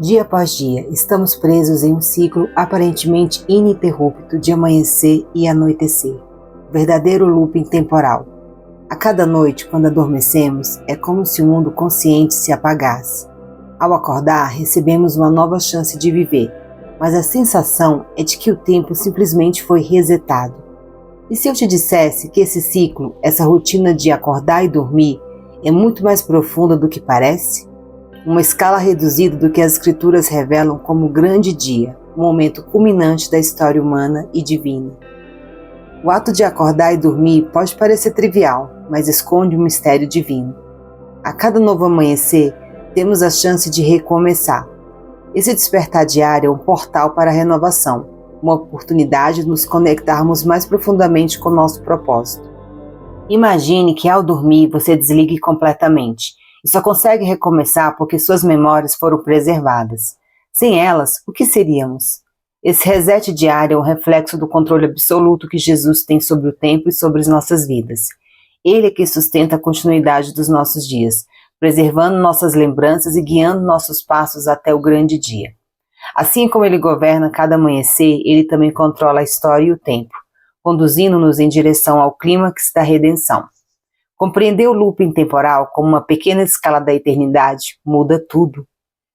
Dia após dia, estamos presos em um ciclo aparentemente ininterrupto de amanhecer e anoitecer. Verdadeiro looping temporal. A cada noite, quando adormecemos, é como se o mundo consciente se apagasse. Ao acordar, recebemos uma nova chance de viver, mas a sensação é de que o tempo simplesmente foi resetado. E se eu te dissesse que esse ciclo, essa rotina de acordar e dormir, é muito mais profunda do que parece? Uma escala reduzida do que as escrituras revelam como o grande dia, o momento culminante da história humana e divina. O ato de acordar e dormir pode parecer trivial, mas esconde um mistério divino. A cada novo amanhecer, temos a chance de recomeçar. Esse despertar diário é um portal para a renovação, uma oportunidade de nos conectarmos mais profundamente com o nosso propósito. Imagine que ao dormir você desligue completamente e só consegue recomeçar porque suas memórias foram preservadas. Sem elas, o que seríamos? Esse reset diário é um reflexo do controle absoluto que Jesus tem sobre o tempo e sobre as nossas vidas. Ele é que sustenta a continuidade dos nossos dias, preservando nossas lembranças e guiando nossos passos até o grande dia. Assim como ele governa cada amanhecer, ele também controla a história e o tempo, conduzindo-nos em direção ao clímax da redenção. Compreender o looping temporal como uma pequena escala da eternidade muda tudo.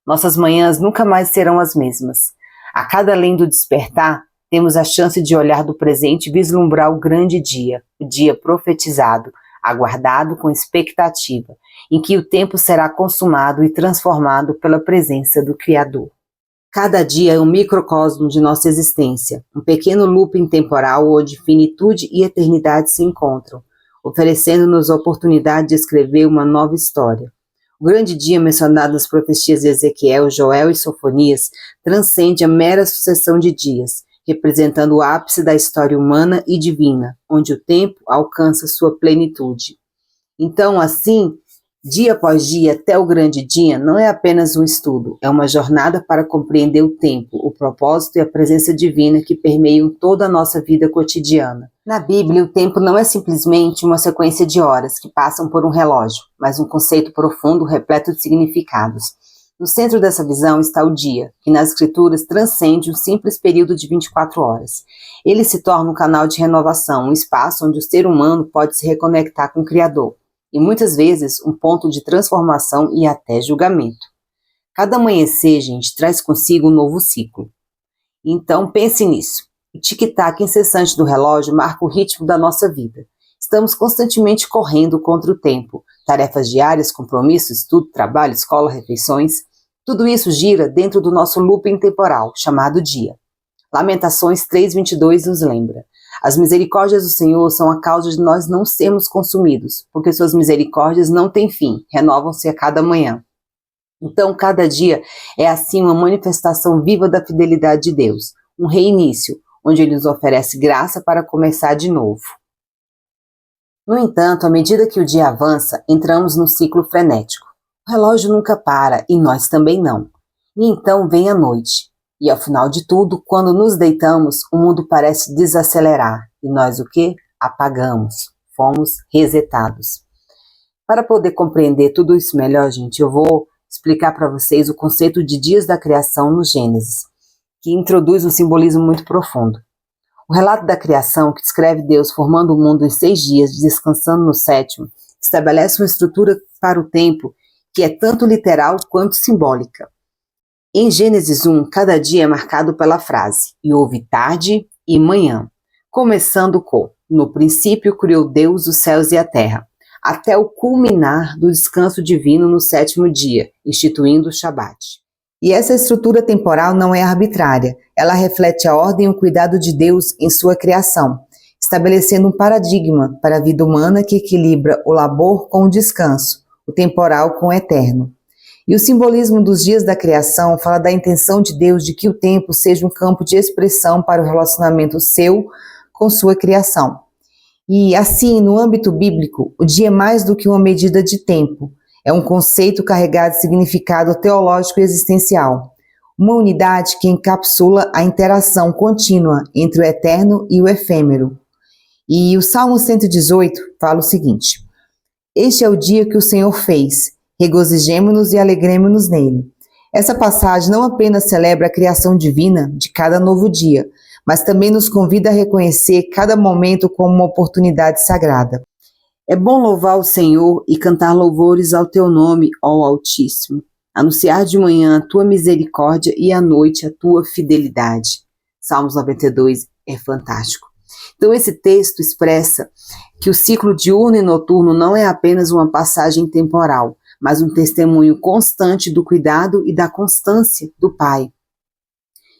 Nossas manhãs nunca mais serão as mesmas. A cada além do despertar, temos a chance de olhar do presente e vislumbrar o grande dia, o dia profetizado, aguardado com expectativa, em que o tempo será consumado e transformado pela presença do Criador. Cada dia é um microcosmo de nossa existência, um pequeno looping temporal onde finitude e eternidade se encontram, oferecendo-nos a oportunidade de escrever uma nova história. O grande dia mencionado nas profecias de Ezequiel, Joel e Sofonias transcende a mera sucessão de dias, representando o ápice da história humana e divina, onde o tempo alcança sua plenitude. Então, assim, dia após dia até o grande dia não é apenas um estudo, é uma jornada para compreender o tempo, o propósito e a presença divina que permeiam toda a nossa vida cotidiana. Na Bíblia, o tempo não é simplesmente uma sequência de horas que passam por um relógio, mas um conceito profundo repleto de significados. No centro dessa visão está o dia, que nas Escrituras transcende um simples período de 24 horas. Ele se torna um canal de renovação, um espaço onde o ser humano pode se reconectar com o Criador, e muitas vezes um ponto de transformação e até julgamento. Cada amanhecer, gente, traz consigo um novo ciclo. Então pense nisso. O tic-tac incessante do relógio marca o ritmo da nossa vida. Estamos constantemente correndo contra o tempo. Tarefas diárias, compromissos, estudo, trabalho, escola, refeições. Tudo isso gira dentro do nosso looping temporal, chamado dia. Lamentações 3:22 nos lembra. As misericórdias do Senhor são a causa de nós não sermos consumidos, porque suas misericórdias não têm fim, renovam-se a cada manhã. Então, cada dia é assim uma manifestação viva da fidelidade de Deus, um reinício, onde Ele nos oferece graça para começar de novo. No entanto, à medida que o dia avança, entramos num ciclo frenético. O relógio nunca para e nós também não. E então vem a noite. E ao final de tudo, quando nos deitamos, o mundo parece desacelerar. E nós o quê? Apagamos. Fomos resetados. Para poder compreender tudo isso melhor, gente, eu vou explicar para vocês o conceito de dias da criação no Gênesis, que introduz um simbolismo muito profundo. O relato da criação, que descreve Deus formando o mundo em 6 dias, descansando no 7º, estabelece uma estrutura para o tempo que é tanto literal quanto simbólica. Em Gênesis 1, cada dia é marcado pela frase, e houve tarde e manhã, começando com, no princípio criou Deus os céus e a terra, até o culminar do descanso divino no 7º dia, instituindo o Shabat. E essa estrutura temporal não é arbitrária, ela reflete a ordem e o cuidado de Deus em sua criação, estabelecendo um paradigma para a vida humana que equilibra o labor com o descanso, o temporal com o eterno. E o simbolismo dos dias da criação fala da intenção de Deus de que o tempo seja um campo de expressão para o relacionamento seu com sua criação. E assim, no âmbito bíblico, o dia é mais do que uma medida de tempo, é um conceito carregado de significado teológico e existencial. Uma unidade que encapsula a interação contínua entre o eterno e o efêmero. E o Salmo 118 fala o seguinte: Este é o dia que o Senhor fez, regozijemo-nos e alegremo-nos nele. Essa passagem não apenas celebra a criação divina de cada novo dia, mas também nos convida a reconhecer cada momento como uma oportunidade sagrada. É bom louvar o Senhor e cantar louvores ao teu nome, ó Altíssimo. Anunciar de manhã a tua misericórdia e à noite a tua fidelidade. Salmos 92 é fantástico. Então esse texto expressa que o ciclo diurno e noturno não é apenas uma passagem temporal, mas um testemunho constante do cuidado e da constância do Pai.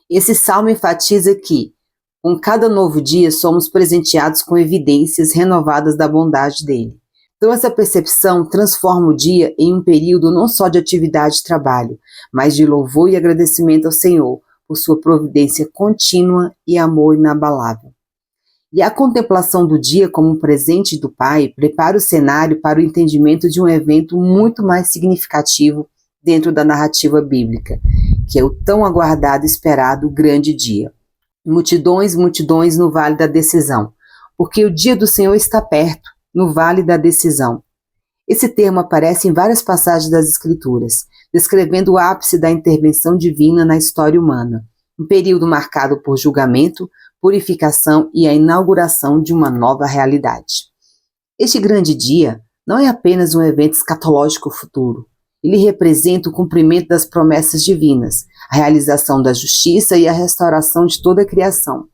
Esse salmo enfatiza que, com cada novo dia, somos presenteados com evidências renovadas da bondade dele. Então essa percepção transforma o dia em um período não só de atividade e trabalho, mas de louvor e agradecimento ao Senhor por sua providência contínua e amor inabalável. E a contemplação do dia como um presente do Pai prepara o cenário para o entendimento de um evento muito mais significativo dentro da narrativa bíblica, que é o tão aguardado e esperado grande dia. Multidões, multidões no vale da decisão, porque o dia do Senhor está perto, no vale da decisão. Esse termo aparece em várias passagens das Escrituras, descrevendo o ápice da intervenção divina na história humana, um período marcado por julgamento, purificação e a inauguração de uma nova realidade. Este grande dia não é apenas um evento escatológico futuro. Ele representa o cumprimento das promessas divinas, a realização da justiça e a restauração de toda a criação.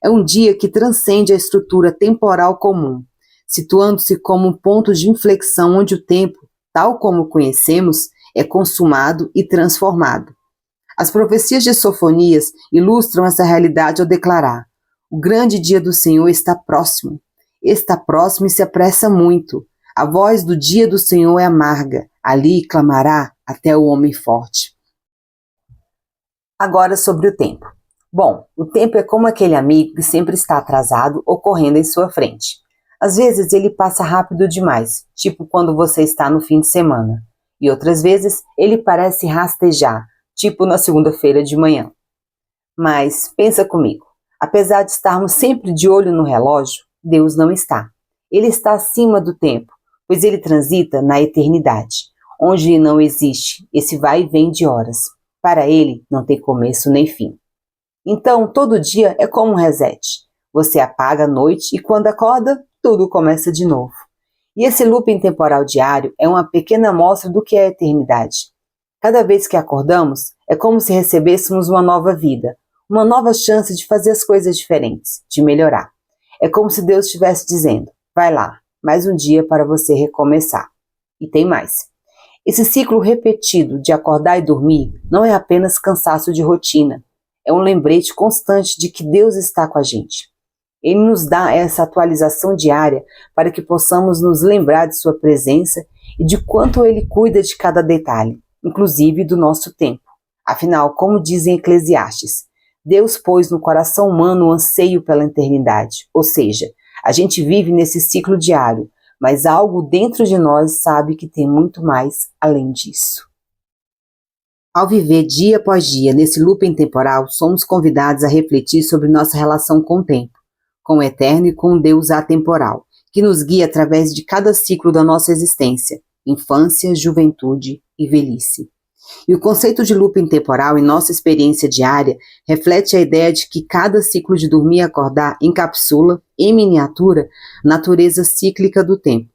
É um dia que transcende a estrutura temporal comum, situando-se como um ponto de inflexão onde o tempo, tal como o conhecemos, é consumado e transformado. As profecias de Sofonias ilustram essa realidade ao declarar: o grande dia do Senhor está próximo e se apressa muito. A voz do dia do Senhor é amarga, ali clamará até o homem forte. Agora sobre o tempo. Bom, o tempo é como aquele amigo que sempre está atrasado ou correndo em sua frente. Às vezes ele passa rápido demais, tipo quando você está no fim de semana. E outras vezes ele parece rastejar, tipo na segunda-feira de manhã. Mas pensa comigo, apesar de estarmos sempre de olho no relógio, Deus não está. Ele está acima do tempo, pois ele transita na eternidade, onde não existe esse vai e vem de horas. Para ele não tem começo nem fim. Então todo dia é como um reset. Você apaga à noite e quando acorda, tudo começa de novo. E esse looping temporal diário é uma pequena amostra do que é a eternidade. Cada vez que acordamos, é como se recebêssemos uma nova vida, uma nova chance de fazer as coisas diferentes, de melhorar. É como se Deus estivesse dizendo: vai lá, mais um dia para você recomeçar. E tem mais. Esse ciclo repetido de acordar e dormir não é apenas cansaço de rotina, é um lembrete constante de que Deus está com a gente. Ele nos dá essa atualização diária para que possamos nos lembrar de sua presença e de quanto ele cuida de cada detalhe, inclusive do nosso tempo. Afinal, como diz em Eclesiastes, Deus pôs no coração humano o anseio pela eternidade, ou seja, a gente vive nesse ciclo diário, mas algo dentro de nós sabe que tem muito mais além disso. Ao viver dia após dia nesse looping temporal, somos convidados a refletir sobre nossa relação com o tempo, com o eterno e com o Deus atemporal, que nos guia através de cada ciclo da nossa existência, infância, juventude e velhice. E o conceito de looping temporal em nossa experiência diária reflete a ideia de que cada ciclo de dormir e acordar encapsula, em miniatura, a natureza cíclica do tempo.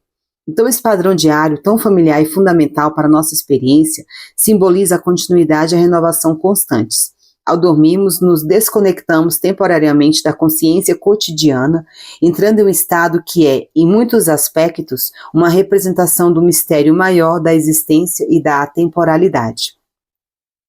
Então esse padrão diário, tão familiar e fundamental para a nossa experiência, simboliza a continuidade e a renovação constantes. Ao dormirmos, nos desconectamos temporariamente da consciência cotidiana, entrando em um estado que é, em muitos aspectos, uma representação do mistério maior da existência e da atemporalidade.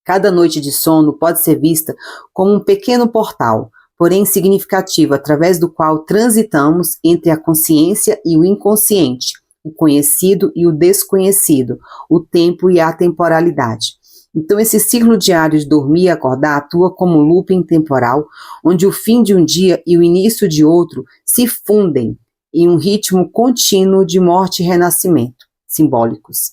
Cada noite de sono pode ser vista como um pequeno portal, porém significativo, através do qual transitamos entre a consciência e o inconsciente, o conhecido e o desconhecido, o tempo e a temporalidade. Então esse ciclo diário de dormir e acordar atua como um looping temporal, onde o fim de um dia e o início de outro se fundem em um ritmo contínuo de morte e renascimento, simbólicos.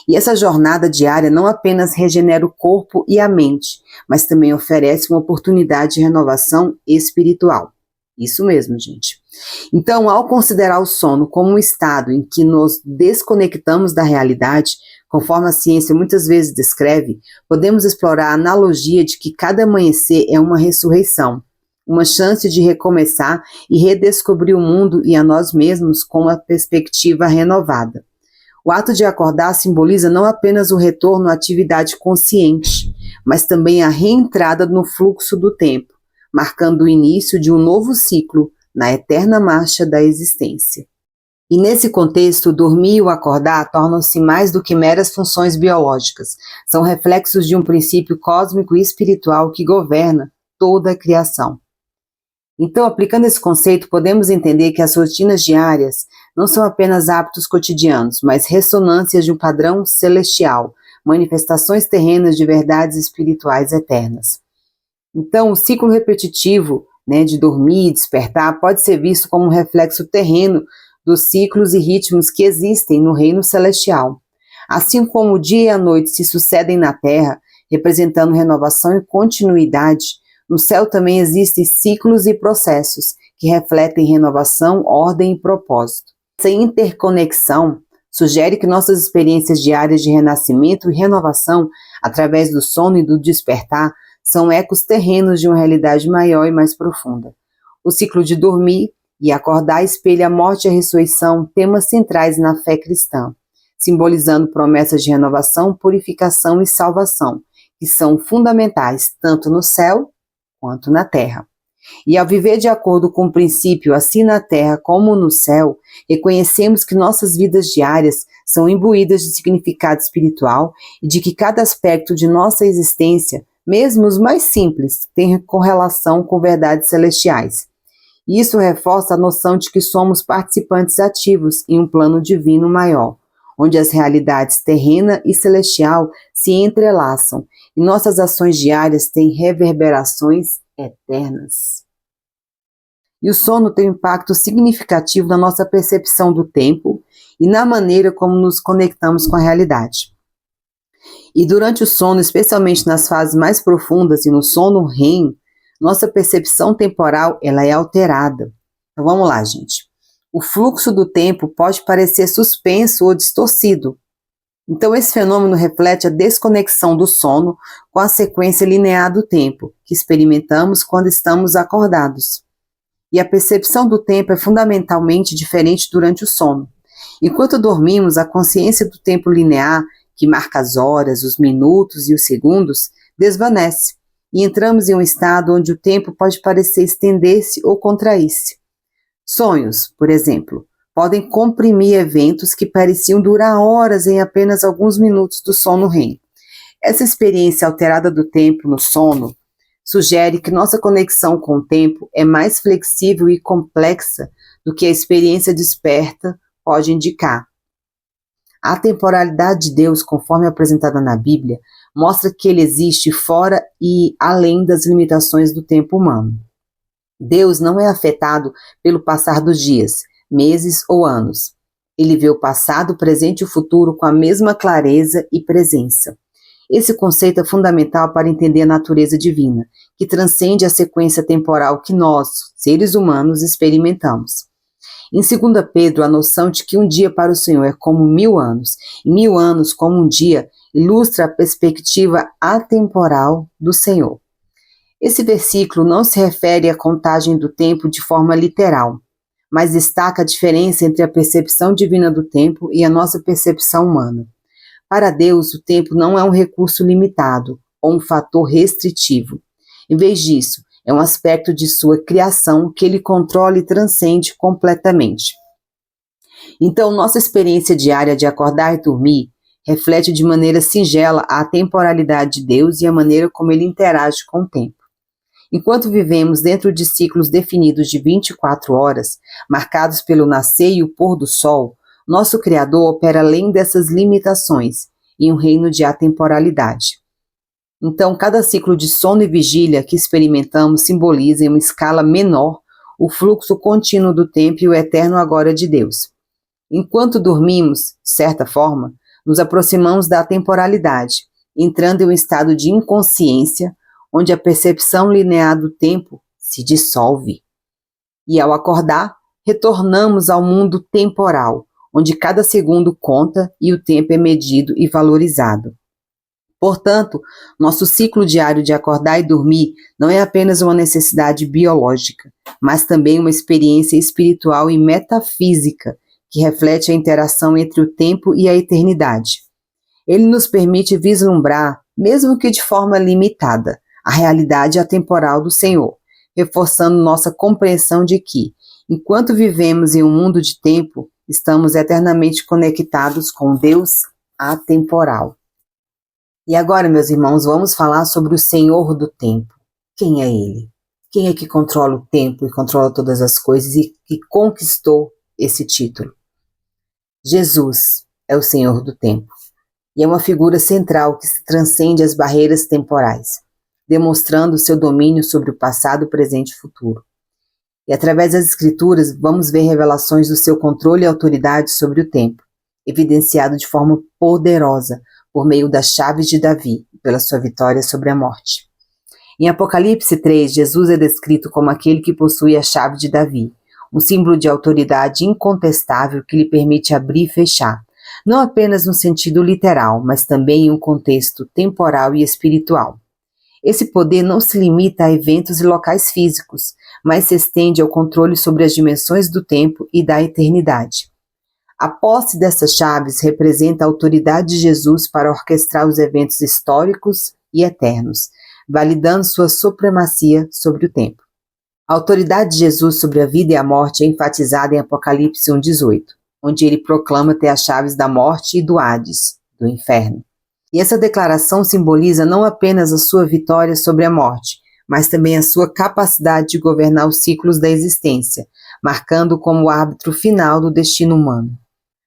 E essa jornada diária não apenas regenera o corpo e a mente, mas também oferece uma oportunidade de renovação espiritual. Isso mesmo, gente. Então, ao considerar o sono como um estado em que nos desconectamos da realidade, conforme a ciência muitas vezes descreve, podemos explorar a analogia de que cada amanhecer é uma ressurreição, uma chance de recomeçar e redescobrir o mundo e a nós mesmos com uma perspectiva renovada. O ato de acordar simboliza não apenas o retorno à atividade consciente, mas também a reentrada no fluxo do tempo, marcando o início de um novo ciclo na eterna marcha da existência. E nesse contexto, o dormir e o acordar tornam-se mais do que meras funções biológicas, são reflexos de um princípio cósmico e espiritual que governa toda a criação. Então, aplicando esse conceito, podemos entender que as rotinas diárias não são apenas hábitos cotidianos, mas ressonâncias de um padrão celestial, manifestações terrenas de verdades espirituais eternas. Então, o ciclo repetitivo, de dormir e despertar pode ser visto como um reflexo terreno dos ciclos e ritmos que existem no reino celestial. Assim como o dia e a noite se sucedem na terra, representando renovação e continuidade, no céu também existem ciclos e processos que refletem renovação, ordem e propósito. Essa interconexão sugere que nossas experiências diárias de renascimento e renovação, através do sono e do despertar, são ecos terrenos de uma realidade maior e mais profunda. O ciclo de dormir e acordar espelha a morte e a ressurreição, temas centrais na fé cristã, simbolizando promessas de renovação, purificação e salvação, que são fundamentais tanto no céu quanto na terra. E ao viver de acordo com o princípio, assim na terra como no céu, reconhecemos que nossas vidas diárias são imbuídas de significado espiritual e de que cada aspecto de nossa existência, mesmo os mais simples, tem correlação com verdades celestiais. E isso reforça a noção de que somos participantes ativos em um plano divino maior, onde as realidades terrena e celestial se entrelaçam e nossas ações diárias têm reverberações eternas. E o sono tem um impacto significativo na nossa percepção do tempo e na maneira como nos conectamos com a realidade. E durante o sono, especialmente nas fases mais profundas e no sono REM, nossa percepção temporal ela é alterada. Então vamos lá, gente. O fluxo do tempo pode parecer suspenso ou distorcido. Então esse fenômeno reflete a desconexão do sono com a sequência linear do tempo, que experimentamos quando estamos acordados. E a percepção do tempo é fundamentalmente diferente durante o sono. Enquanto dormimos, a consciência do tempo linear, que marca as horas, os minutos e os segundos, desvanece, e entramos em um estado onde o tempo pode parecer estender-se ou contrair-se. Sonhos, por exemplo, podem comprimir eventos que pareciam durar horas em apenas alguns minutos do sono REM. Essa experiência alterada do tempo no sono sugere que nossa conexão com o tempo é mais flexível e complexa do que a experiência desperta pode indicar. A temporalidade de Deus, conforme apresentada na Bíblia, mostra que ele existe fora e além das limitações do tempo humano. Deus não é afetado pelo passar dos dias, meses ou anos. Ele vê o passado, o presente e o futuro com a mesma clareza e presença. Esse conceito é fundamental para entender a natureza divina, que transcende a sequência temporal que nós, seres humanos, experimentamos. Em 2 Pedro, a noção de que um dia para o Senhor é como 1000 anos, e 1000 anos como um dia, ilustra a perspectiva atemporal do Senhor. Esse versículo não se refere à contagem do tempo de forma literal, mas destaca a diferença entre a percepção divina do tempo e a nossa percepção humana. Para Deus, o tempo não é um recurso limitado ou um fator restritivo. Em vez disso, é um aspecto de sua criação que ele controla e transcende completamente. Então, nossa experiência diária de acordar e dormir reflete de maneira singela a temporalidade de Deus e a maneira como ele interage com o tempo. Enquanto vivemos dentro de ciclos definidos de 24 horas, marcados pelo nascer e o pôr do sol, nosso Criador opera além dessas limitações, em um reino de atemporalidade. Então, cada ciclo de sono e vigília que experimentamos simboliza em uma escala menor o fluxo contínuo do tempo e o eterno agora de Deus. Enquanto dormimos, de certa forma, nos aproximamos da temporalidade, entrando em um estado de inconsciência, onde a percepção linear do tempo se dissolve. E ao acordar, retornamos ao mundo temporal, onde cada segundo conta e o tempo é medido e valorizado. Portanto, nosso ciclo diário de acordar e dormir não é apenas uma necessidade biológica, mas também uma experiência espiritual e metafísica que reflete a interação entre o tempo e a eternidade. Ele nos permite vislumbrar, mesmo que de forma limitada, a realidade atemporal do Senhor, reforçando nossa compreensão de que, enquanto vivemos em um mundo de tempo, estamos eternamente conectados com Deus atemporal. E agora, meus irmãos, vamos falar sobre o Senhor do tempo. Quem é Ele? Quem é que controla o tempo e controla todas as coisas e que conquistou esse título? Jesus é o Senhor do tempo e é uma figura central que se transcende as barreiras temporais, demonstrando seu domínio sobre o passado, presente e futuro. E através das Escrituras, vamos ver revelações do seu controle e autoridade sobre o tempo, evidenciado de forma poderosa por meio das chaves de Davi, pela sua vitória sobre a morte. Em Apocalipse 3, Jesus é descrito como aquele que possui a chave de Davi, um símbolo de autoridade incontestável que lhe permite abrir e fechar, não apenas no sentido literal, mas também em um contexto temporal e espiritual. Esse poder não se limita a eventos e locais físicos, mas se estende ao controle sobre as dimensões do tempo e da eternidade. A posse dessas chaves representa a autoridade de Jesus para orquestrar os eventos históricos e eternos, validando sua supremacia sobre o tempo. A autoridade de Jesus sobre a vida e a morte é enfatizada em Apocalipse 1,18, onde ele proclama ter as chaves da morte e do Hades, do inferno. E essa declaração simboliza não apenas a sua vitória sobre a morte, mas também a sua capacidade de governar os ciclos da existência, marcando como o árbitro final do destino humano.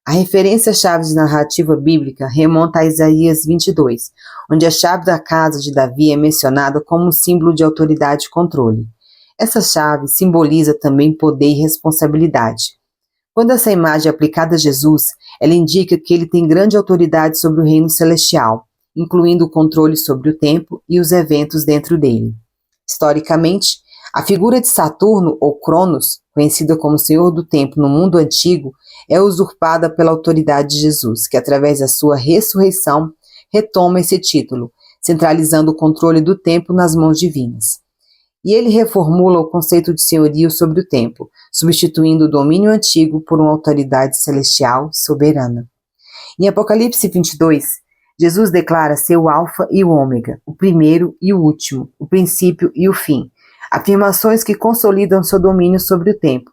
A referência às chaves de narrativa bíblica remonta a Isaías 22, onde a chave da casa de Davi é mencionada como um símbolo de autoridade e controle. Essa chave simboliza também poder e responsabilidade. Quando essa imagem é aplicada a Jesus, ela indica que ele tem grande autoridade sobre o reino celestial, incluindo o controle sobre o tempo e os eventos dentro dele. Historicamente, a figura de Saturno, ou Cronos, conhecida como Senhor do Tempo no mundo antigo, é usurpada pela autoridade de Jesus, que através da sua ressurreição retoma esse título, centralizando o controle do tempo nas mãos divinas. E ele reformula o conceito de senhorio sobre o tempo, substituindo o domínio antigo por uma autoridade celestial soberana. Em Apocalipse 22, Jesus declara ser o Alfa e o Ômega, o primeiro e o último, o princípio e o fim, afirmações que consolidam seu domínio sobre o tempo.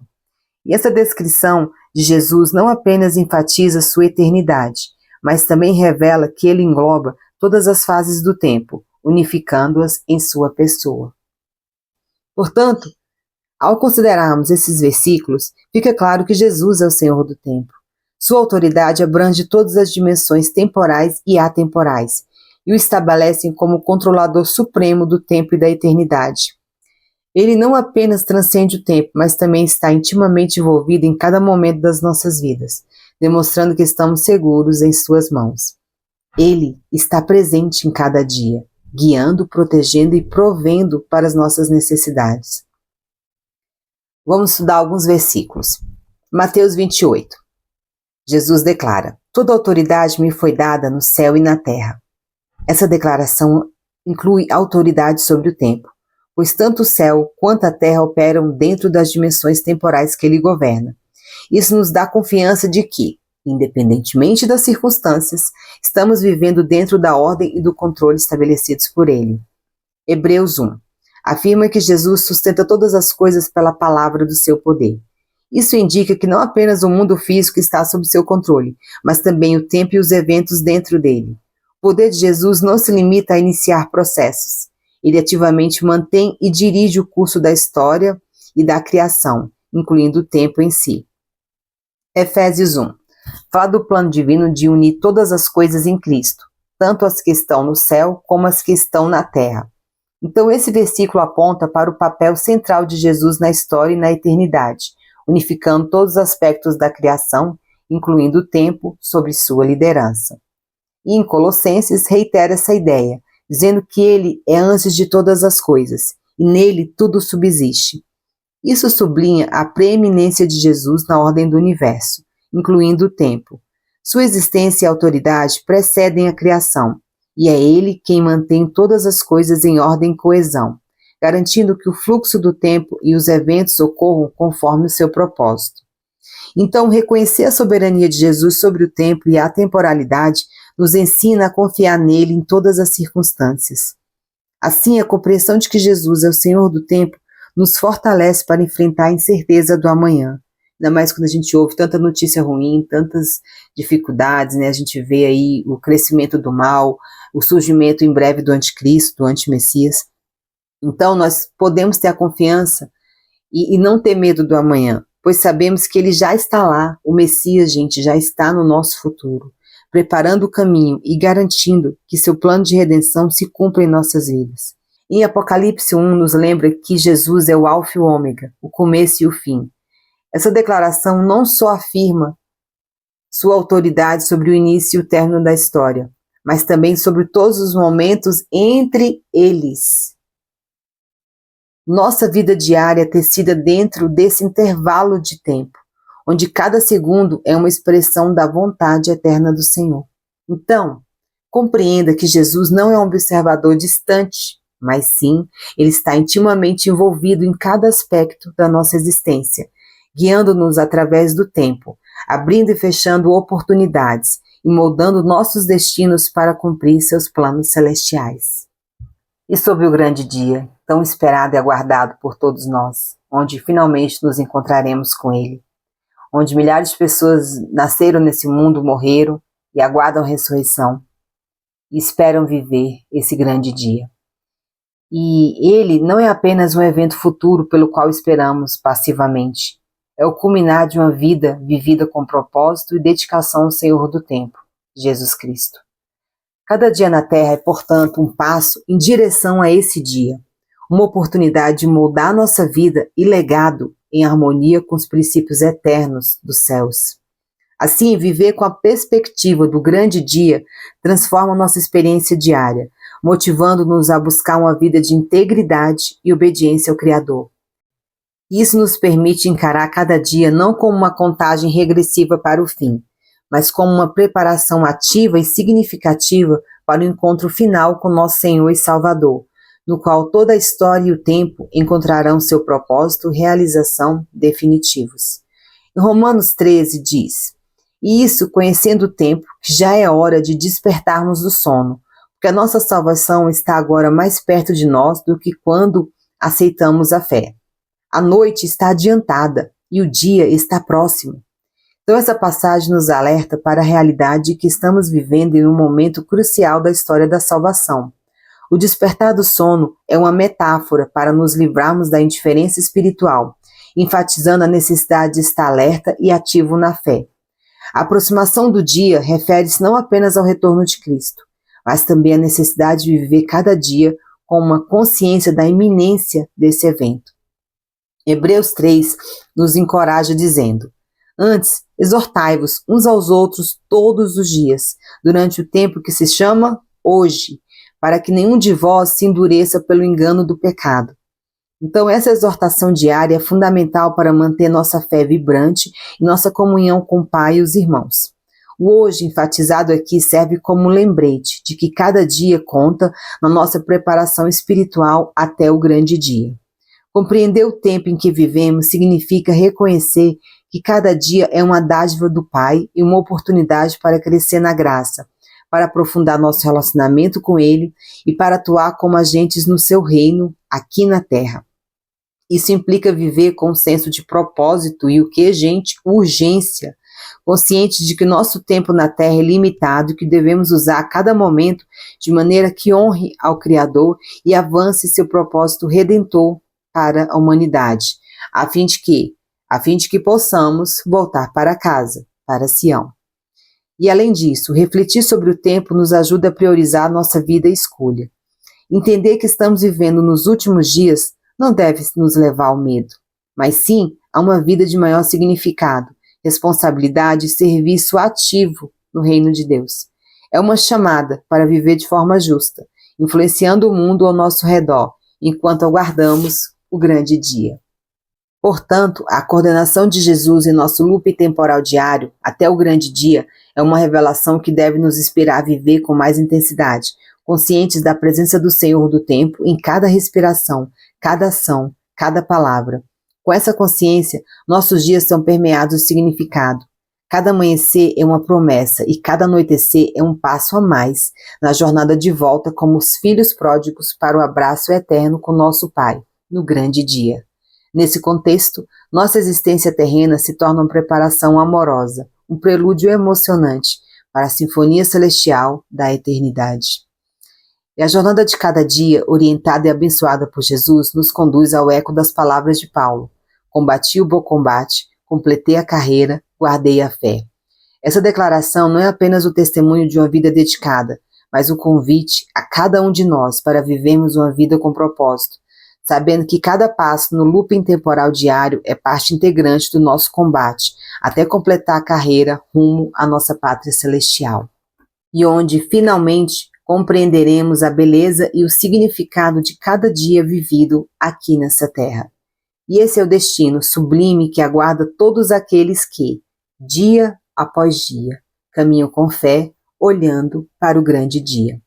E essa descrição de Jesus não apenas enfatiza sua eternidade, mas também revela que ele engloba todas as fases do tempo, unificando-as em sua pessoa. Portanto, ao considerarmos esses versículos, fica claro que Jesus é o Senhor do tempo. Sua autoridade abrange todas as dimensões temporais e atemporais, e o estabelecem como controlador supremo do tempo e da eternidade. Ele não apenas transcende o tempo, mas também está intimamente envolvido em cada momento das nossas vidas, demonstrando que estamos seguros em suas mãos. Ele está presente em cada dia, guiando, protegendo e provendo para as nossas necessidades. Vamos estudar alguns versículos. Mateus 28. Jesus declara: toda autoridade me foi dada no céu e na terra. Essa declaração inclui autoridade sobre o tempo, pois tanto o céu quanto a terra operam dentro das dimensões temporais que ele governa. Isso nos dá confiança de que, independentemente das circunstâncias, estamos vivendo dentro da ordem e do controle estabelecidos por ele. Hebreus 1 afirma que Jesus sustenta todas as coisas pela palavra do seu poder. Isso indica que não apenas o mundo físico está sob seu controle, mas também o tempo e os eventos dentro dele. O poder de Jesus não se limita a iniciar processos. Ele ativamente mantém e dirige o curso da história e da criação, incluindo o tempo em si. Efésios 1 fala do plano divino de unir todas as coisas em Cristo, tanto as que estão no céu como as que estão na terra. Então esse versículo aponta para o papel central de Jesus na história e na eternidade, unificando todos os aspectos da criação, incluindo o tempo, sob sua liderança. E em Colossenses reitera essa ideia, dizendo que ele é antes de todas as coisas, e nele tudo subsiste. Isso sublinha a preeminência de Jesus na ordem do universo, incluindo o tempo. Sua existência e autoridade precedem a criação, e é Ele quem mantém todas as coisas em ordem e coesão, garantindo que o fluxo do tempo e os eventos ocorram conforme o seu propósito. Então, reconhecer a soberania de Jesus sobre o tempo e a temporalidade nos ensina a confiar nele em todas as circunstâncias. Assim, a compreensão de que Jesus é o Senhor do tempo nos fortalece para enfrentar a incerteza do amanhã. Ainda mais quando a gente ouve tanta notícia ruim, tantas dificuldades, né? A gente vê aí o crescimento do mal, o surgimento em breve do anticristo, do antimessias. Então, nós podemos ter a confiança e não ter medo do amanhã, pois sabemos que ele já está lá, o Messias, gente, já está no nosso futuro, preparando o caminho e garantindo que seu plano de redenção se cumpra em nossas vidas. Em Apocalipse 1 nos lembra que Jesus é o Alfa e o Ômega, o começo e o fim. Essa declaração não só afirma sua autoridade sobre o início e o término da história, mas também sobre todos os momentos entre eles. Nossa vida diária é tecida dentro desse intervalo de tempo, onde cada segundo é uma expressão da vontade eterna do Senhor. Então, compreenda que Jesus não é um observador distante, mas sim, ele está intimamente envolvido em cada aspecto da nossa existência, guiando-nos através do tempo, abrindo e fechando oportunidades e moldando nossos destinos para cumprir seus planos celestiais. E sobre o grande dia, tão esperado e aguardado por todos nós, onde finalmente nos encontraremos com ele, onde milhares de pessoas nasceram nesse mundo, morreram e aguardam a ressurreição e esperam viver esse grande dia. E ele não é apenas um evento futuro pelo qual esperamos passivamente, é o culminar de uma vida vivida com propósito e dedicação ao Senhor do tempo, Jesus Cristo. Cada dia na Terra é, portanto, um passo em direção a esse dia, uma oportunidade de moldar nossa vida e legado em harmonia com os princípios eternos dos céus. Assim, viver com a perspectiva do grande dia transforma nossa experiência diária, motivando-nos a buscar uma vida de integridade e obediência ao Criador. Isso nos permite encarar cada dia não como uma contagem regressiva para o fim, mas como uma preparação ativa e significativa para o encontro final com nosso Senhor e Salvador, no qual toda a história e o tempo encontrarão seu propósito e realização definitivos. Em Romanos 13 diz: "E isso conhecendo o tempo, que já é hora de despertarmos do sono, porque a nossa salvação está agora mais perto de nós do que quando aceitamos a fé. A noite está adiantada e o dia está próximo." Então essa passagem nos alerta para a realidade de que estamos vivendo em um momento crucial da história da salvação. O despertar do sono é uma metáfora para nos livrarmos da indiferença espiritual, enfatizando a necessidade de estar alerta e ativo na fé. A aproximação do dia refere-se não apenas ao retorno de Cristo, mas também à necessidade de viver cada dia com uma consciência da iminência desse evento. Hebreus 3 nos encoraja dizendo: "Antes, exortai-vos uns aos outros todos os dias, durante o tempo que se chama hoje, para que nenhum de vós se endureça pelo engano do pecado." Então, essa exortação diária é fundamental para manter nossa fé vibrante e nossa comunhão com o Pai e os irmãos. O hoje, enfatizado aqui, serve como lembrete de que cada dia conta na nossa preparação espiritual até o grande dia. Compreender o tempo em que vivemos significa reconhecer que cada dia é uma dádiva do Pai e uma oportunidade para crescer na graça, para aprofundar nosso relacionamento com Ele e para atuar como agentes no seu reino aqui na Terra. Isso implica viver com um senso de propósito e o que, gente? Urgência. Consciente de que nosso tempo na Terra é limitado e que devemos usar a cada momento de maneira que honre ao Criador e avance seu propósito redentor para a humanidade, a fim de que possamos voltar para casa, para Sião. E além disso, refletir sobre o tempo nos ajuda a priorizar nossa vida e escolha. Entender que estamos vivendo nos últimos dias não deve nos levar ao medo, mas sim a uma vida de maior significado, responsabilidade e serviço ativo no reino de Deus. É uma chamada para viver de forma justa, influenciando o mundo ao nosso redor, enquanto aguardamos o grande dia. Portanto, a coordenação de Jesus em nosso loop temporal diário, até o grande dia, é uma revelação que deve nos inspirar a viver com mais intensidade, conscientes da presença do Senhor do tempo em cada respiração, cada ação, cada palavra. Com essa consciência, nossos dias são permeados de significado. Cada amanhecer é uma promessa e cada anoitecer é um passo a mais na jornada de volta como os filhos pródigos para o abraço eterno com nosso Pai, no grande dia. Nesse contexto, nossa existência terrena se torna uma preparação amorosa, um prelúdio emocionante para a sinfonia celestial da eternidade. E a jornada de cada dia, orientada e abençoada por Jesus, nos conduz ao eco das palavras de Paulo. Combati o bom combate, completei a carreira, guardei a fé. Essa declaração não é apenas o testemunho de uma vida dedicada, mas o convite a cada um de nós para vivermos uma vida com propósito, sabendo que cada passo no looping temporal diário é parte integrante do nosso combate, até completar a carreira rumo à nossa pátria celestial. E onde, finalmente, compreenderemos a beleza e o significado de cada dia vivido aqui nessa terra. E esse é o destino sublime que aguarda todos aqueles que, dia após dia, caminham com fé, olhando para o grande dia.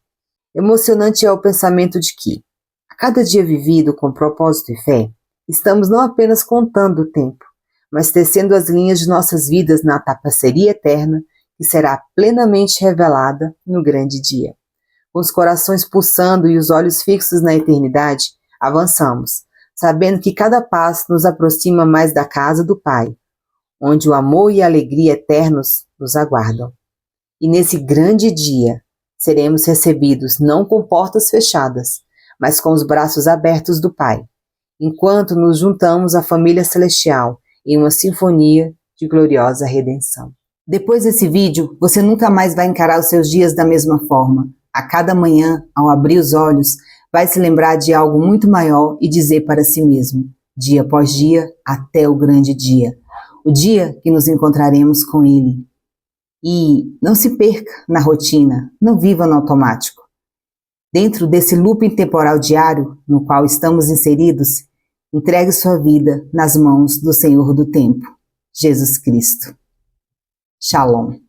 Emocionante é o pensamento de que, a cada dia vivido com propósito e fé, estamos não apenas contando o tempo, mas tecendo as linhas de nossas vidas na tapeçaria eterna que será plenamente revelada no grande dia. Com os corações pulsando e os olhos fixos na eternidade, avançamos, sabendo que cada passo nos aproxima mais da casa do Pai, onde o amor e a alegria eternos nos aguardam. E nesse grande dia, seremos recebidos não com portas fechadas, mas com os braços abertos do Pai, enquanto nos juntamos à família celestial em uma sinfonia de gloriosa redenção. Depois desse vídeo, você nunca mais vai encarar os seus dias da mesma forma. A cada manhã, ao abrir os olhos, vai se lembrar de algo muito maior e dizer para si mesmo, dia após dia, até o grande dia, o dia que nos encontraremos com Ele. E não se perca na rotina, não viva no automático. Dentro desse looping temporal diário no qual estamos inseridos, entregue sua vida nas mãos do Senhor do tempo, Jesus Cristo. Shalom.